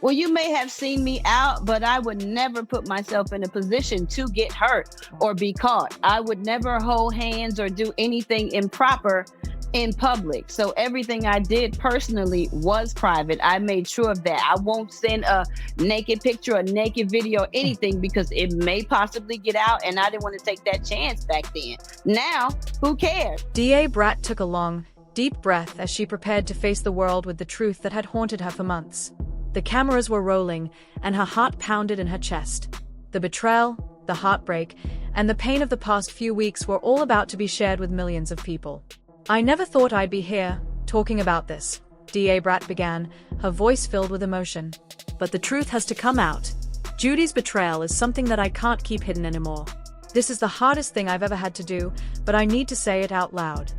Well, you may have seen me out, but I would never put myself in a position to get hurt or be caught. I would never hold hands or do anything improper in public. So everything I did personally was private. I made sure of that. I won't send a naked picture, a naked video, anything because it may possibly get out, and I didn't want to take that chance back then. Now, who cares? DA Brat took a long, deep breath as she prepared to face the world with the truth that had haunted her for months. The cameras were rolling, and her heart pounded in her chest. The betrayal, the heartbreak, and the pain of the past few weeks were all about to be shared with millions of people. "I never thought I'd be here, talking about this," DA Brat began, her voice filled with emotion. "But the truth has to come out. Judy's betrayal is something that I can't keep hidden anymore. This is the hardest thing I've ever had to do, but I need to say it out loud."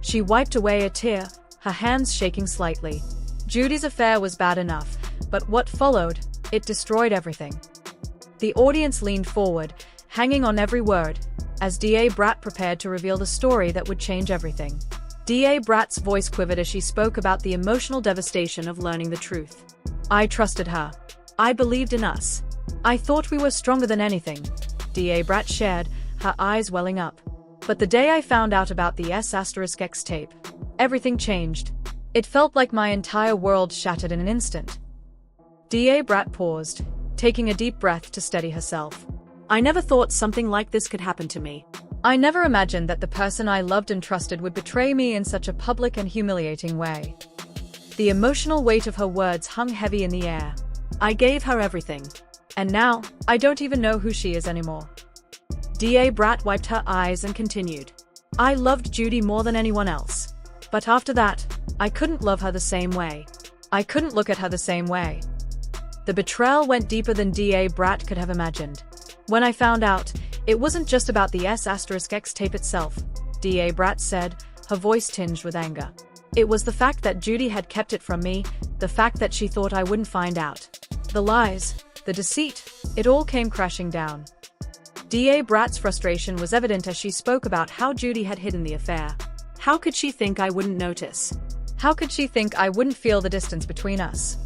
She wiped away a tear, her hands shaking slightly. Judy's affair was bad enough, but what followed, it destroyed everything. The audience leaned forward, hanging on every word, as DA Brat prepared to reveal the story that would change everything. DA Brat's voice quivered as she spoke about the emotional devastation of learning the truth. "I trusted her. I believed in us. I thought we were stronger than anything," DA Brat shared, her eyes welling up. "But the day I found out about the S*X tape, everything changed. It felt like my entire world shattered in an instant." DA Brat paused, taking a deep breath to steady herself. "I never thought something like this could happen to me. I never imagined that the person I loved and trusted would betray me in such a public and humiliating way." The emotional weight of her words hung heavy in the air. "I gave her everything. And now, I don't even know who she is anymore." DA Brat wiped her eyes and continued. "I loved Judy more than anyone else. But after that, I couldn't love her the same way. I couldn't look at her the same way." The betrayal went deeper than DA Brat could have imagined. "When I found out, it wasn't just about the S*X tape itself," DA Brat said, her voice tinged with anger. "It was the fact that Judy had kept it from me, the fact that she thought I wouldn't find out. The lies, the deceit, it all came crashing down." DA Brat's frustration was evident as she spoke about how Judy had hidden the affair. "How could she think I wouldn't notice? How could she think I wouldn't feel the distance between us?"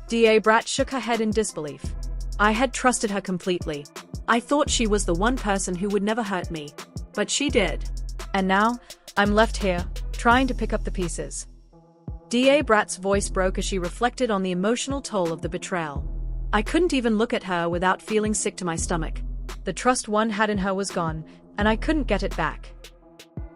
DA Brat shook her head in disbelief. "I had trusted her completely. I thought she was the one person who would never hurt me. But she did. And now, I'm left here, trying to pick up the pieces." DA Brat's voice broke as she reflected on the emotional toll of the betrayal. "I couldn't even look at her without feeling sick to my stomach. The trust one had in her was gone, and I couldn't get it back."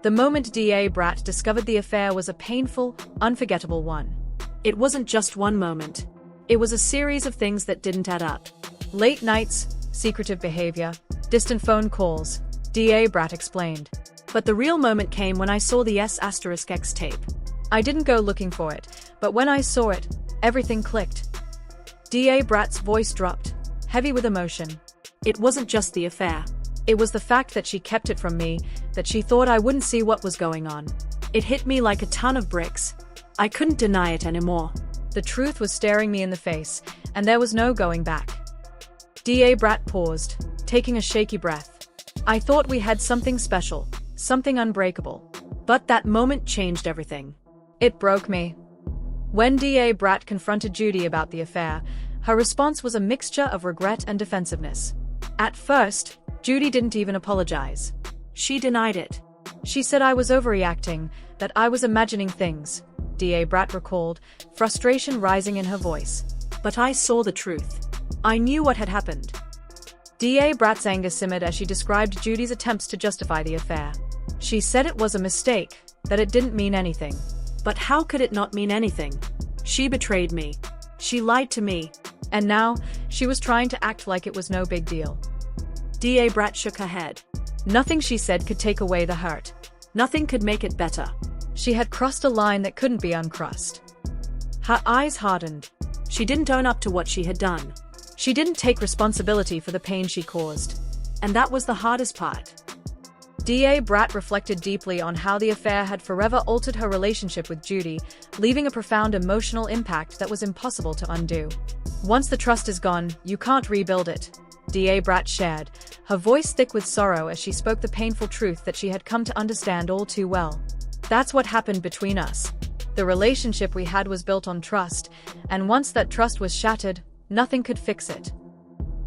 The moment DA Brat discovered the affair was a painful, unforgettable one. It wasn't just one moment. It was a series of things that didn't add up. Late nights, secretive behavior, distant phone calls, DA Brat explained. "But the real moment came when I saw the S*X tape. I didn't go looking for it, but when I saw it, everything clicked." DA Brat's voice dropped, heavy with emotion. "It wasn't just the affair. It was the fact that she kept it from me, that she thought I wouldn't see what was going on. It hit me like a ton of bricks. I couldn't deny it anymore. The truth was staring me in the face, and there was no going back." DA Brat paused, taking a shaky breath. "I thought we had something special, something unbreakable. But that moment changed everything. It broke me." When DA Brat confronted Judy about the affair, her response was a mixture of regret and defensiveness. At first, Judy didn't even apologize. She denied it. "She said I was overreacting, that I was imagining things," DA Brat recalled, frustration rising in her voice. "But I saw the truth. I knew what had happened." DA Brat's anger simmered as she described Judy's attempts to justify the affair. She said it was a mistake, that it didn't mean anything. But how could it not mean anything? She betrayed me. She lied to me. And now, she was trying to act like it was no big deal. DA Brat shook her head. Nothing she said could take away the hurt. Nothing could make it better. She had crossed a line that couldn't be uncrossed. Her eyes hardened. She didn't own up to what she had done. She didn't take responsibility for the pain she caused. And that was the hardest part. DA Brat reflected deeply on how the affair had forever altered her relationship with Judy, leaving a profound emotional impact that was impossible to undo. "Once the trust is gone, you can't rebuild it," DA Brat shared, her voice thick with sorrow as she spoke the painful truth that she had come to understand all too well. "That's what happened between us. The relationship we had was built on trust, and once that trust was shattered, nothing could fix it."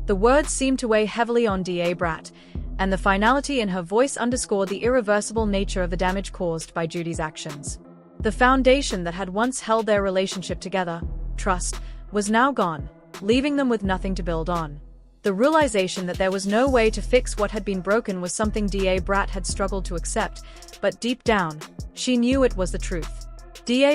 The words seemed to weigh heavily on Brat, and the finality in her voice underscored the irreversible nature of the damage caused by Judy's actions. The foundation that had once held their relationship together, trust, was now gone, leaving them with nothing to build on. The realization that there was no way to fix what had been broken was something Brat had struggled to accept, but deep down, she knew it was the truth.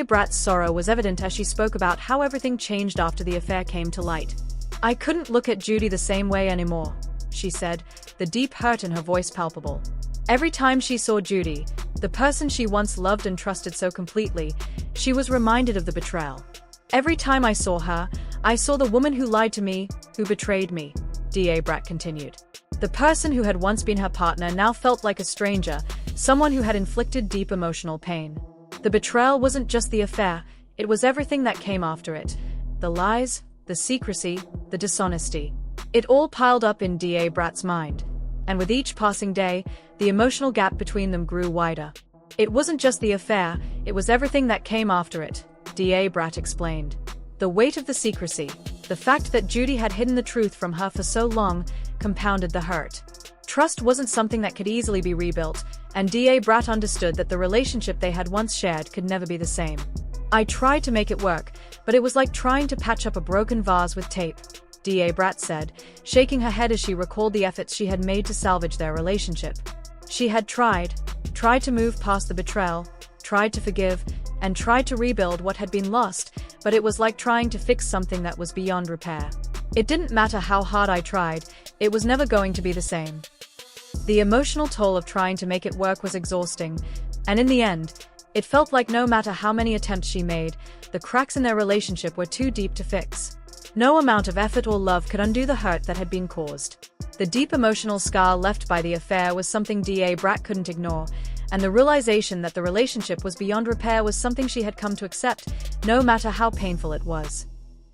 Brat's sorrow was evident as she spoke about how everything changed after the affair came to light. "I couldn't look at Judy the same way anymore," she said, the deep hurt in her voice palpable. Every time she saw Judy, the person she once loved and trusted so completely, she was reminded of the betrayal. "Every time I saw her, I saw the woman who lied to me, who betrayed me," Brat continued. The person who had once been her partner now felt like a stranger, someone who had inflicted deep emotional pain. The betrayal wasn't just the affair, it was everything that came after it. The lies, the secrecy, the dishonesty. It all piled up in Brat's mind. And with each passing day, the emotional gap between them grew wider. "It wasn't just the affair, it was everything that came after it," Brat explained. The weight of the secrecy, the fact that Judy had hidden the truth from her for so long, compounded the hurt. Trust wasn't something that could easily be rebuilt, and Brat understood that the relationship they had once shared could never be the same. "I tried to make it work, but it was like trying to patch up a broken vase with tape," Brat said, shaking her head as she recalled the efforts she had made to salvage their relationship. She had tried to move past the betrayal, tried to forgive, and tried to rebuild what had been lost, but it was like trying to fix something that was beyond repair. "It didn't matter how hard I tried, it was never going to be the same." The emotional toll of trying to make it work was exhausting, and in the end, it felt like no matter how many attempts she made, the cracks in their relationship were too deep to fix. No amount of effort or love could undo the hurt that had been caused. The deep emotional scar left by the affair was something Brat couldn't ignore, and the realization that the relationship was beyond repair was something she had come to accept, no matter how painful it was.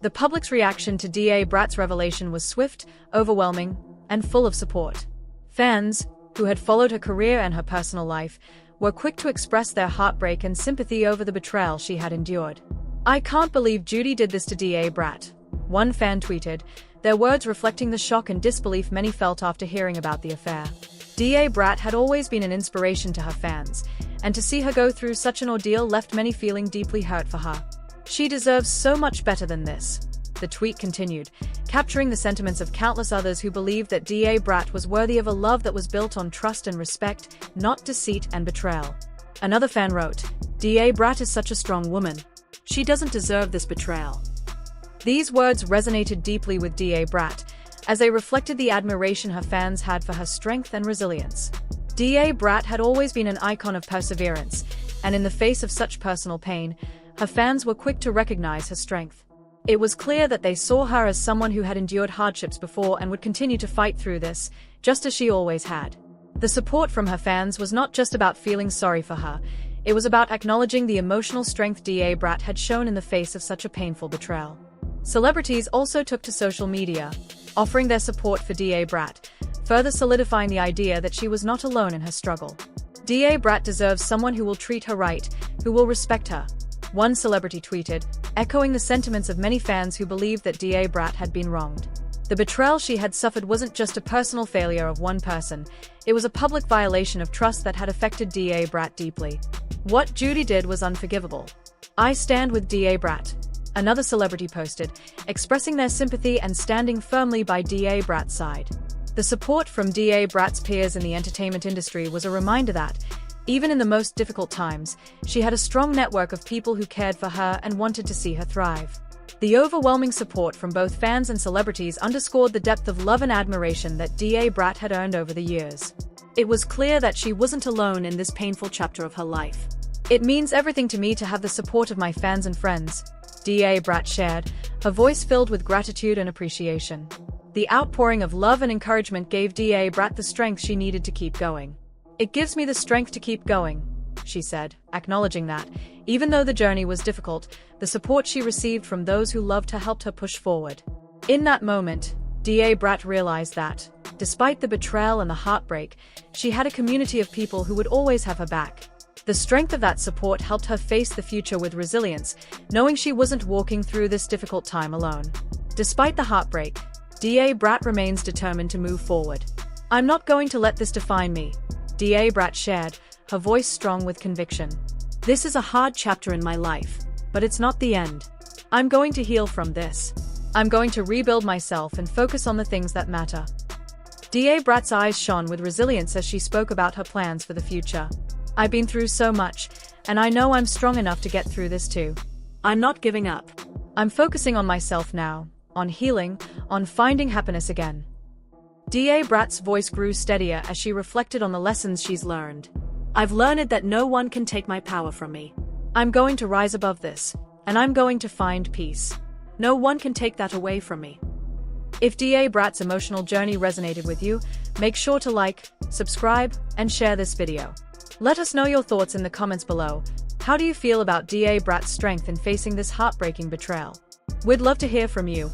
The public's reaction to Brat's revelation was swift, overwhelming, and full of support. Fans, who had followed her career and her personal life, were quick to express their heartbreak and sympathy over the betrayal she had endured. "I can't believe Judy did this to Brat," one fan tweeted, their words reflecting the shock and disbelief many felt after hearing about the affair. Brat had always been an inspiration to her fans, and to see her go through such an ordeal left many feeling deeply hurt for her. "She deserves so much better than this," the tweet continued, capturing the sentiments of countless others who believed that Brat was worthy of a love that was built on trust and respect, not deceit and betrayal. Another fan wrote, "Brat is such a strong woman. She doesn't deserve this betrayal." These words resonated deeply with Brat, as they reflected the admiration her fans had for her strength and resilience. Brat had always been an icon of perseverance, and in the face of such personal pain, her fans were quick to recognize her strength. It was clear that they saw her as someone who had endured hardships before and would continue to fight through this, just as she always had. The support from her fans was not just about feeling sorry for her, it was about acknowledging the emotional strength Brat had shown in the face of such a painful betrayal. Celebrities also took to social media, offering their support for Brat, further solidifying the idea that she was not alone in her struggle. Brat deserves someone who will treat her right, who will respect her, one celebrity tweeted, echoing the sentiments of many fans who believed that Brat had been wronged. The betrayal she had suffered wasn't just a personal failure of one person, it was a public violation of trust that had affected Brat deeply. "What Judy did was unforgivable. I stand with Brat," another celebrity posted, expressing their sympathy and standing firmly by Brat's side. The support from Brat's peers in the entertainment industry was a reminder that, even in the most difficult times, she had a strong network of people who cared for her and wanted to see her thrive. The overwhelming support from both fans and celebrities underscored the depth of love and admiration that Brat had earned over the years. It was clear that she wasn't alone in this painful chapter of her life. "It means everything to me to have the support of my fans and friends," Brat shared, her voice filled with gratitude and appreciation. The outpouring of love and encouragement gave Brat the strength she needed to keep going. "It gives me the strength to keep going," she said, acknowledging that, even though the journey was difficult, the support she received from those who loved her helped her push forward. In that moment, Brat realized that, despite the betrayal and the heartbreak, she had a community of people who would always have her back. The strength of that support helped her face the future with resilience, knowing she wasn't walking through this difficult time alone. Despite the heartbreak, DA Brat remains determined to move forward. "I'm not going to let this define me," DA Brat shared, her voice strong with conviction. "This is a hard chapter in my life, but it's not the end. I'm going to heal from this. I'm going to rebuild myself and focus on the things that matter." DA Brat's eyes shone with resilience as she spoke about her plans for the future. "I've been through so much, and I know I'm strong enough to get through this too. I'm not giving up. I'm focusing on myself now, on healing, on finding happiness again." DA Brat's voice grew steadier as she reflected on the lessons she's learned. "I've learned that no one can take my power from me. I'm going to rise above this, and I'm going to find peace. No one can take that away from me." If DA Brat's emotional journey resonated with you, make sure to like, subscribe, and share this video. Let us know your thoughts in the comments below. How do you feel about DA Brat's strength in facing this heartbreaking betrayal? We'd love to hear from you.